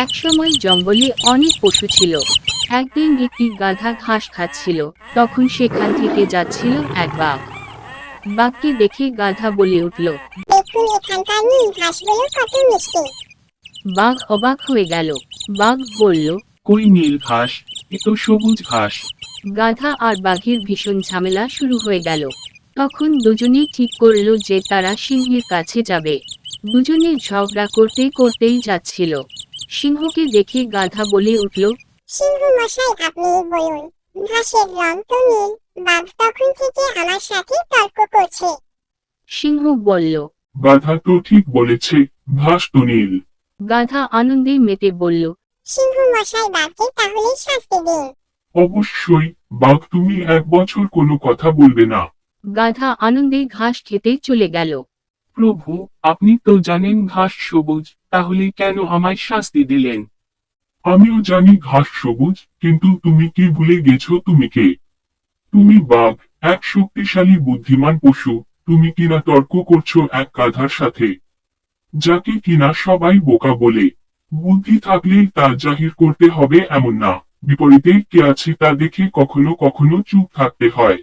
একসময় জঙ্গলে অনেক পশু ছিল। একদিন একটি গাধা ঘাস খাচ্ছিল। তখন সেখান থেকে যাচ্ছিল এক বাঘ। বাঘকে দেখে গাধা বলে উঠল। দেখুন এখানকার নীল ঘাসগুলো কত মিষ্টি। বাঘ অবাক হয়ে গেল। বাঘ বলল, কই নীল ঘাস, এ তো সবুজ ঘাস। গাধা আর বাঘের ভীষণ ঝামেলা শুরু হয়ে গেল। তখন দুজনেই ঠিক করল যে তারা সিংহের কাছে যাবে। দুজনে ঝগড়া করতে করতেই যাচ্ছিল। সিংহকে দেখে গাধা বলে উঠল, সিংহ মশাই আপনি বলুন, ঘাসের রং তো নীল, বাঘ তখন থেকে আমার সাথে তর্ক করছে। সিংহ বলল। গাধা তো ঠিক বলেছে, ঘাস তো নীল। গাধা আনন্দে মেতে বলল, সিংহ মশাই বাঘকে তাহলে শাস্তি দিন। অবশ্যই, বাঘ তুমি 1 বছর কোনো কথা বলবে না। গাধা আনন্দে ঘাস খেতে চলে গেল। প্রভু, আপনি তো জানেন ঘাস সবুজ, তাহলে কেন আমায় শাস্তি দিলেন? আমিও জানি ঘাস সবুজ, কিন্তু তুমি কি ভুলে গেছো তুমি কে? তুমি বাঘ, এক শক্তিশালী বুদ্ধিমান পশু। তুমি কিনা তর্ক করছো এক গাধার সাথে, যাকে কিনা সবাই বোকা বলে। বুদ্ধি থাকলেই তা জাহির করতে হবে এমন না, বিপরীতে কে আছে তা দেখে কখনো কখনো চুপ থাকতে হয়।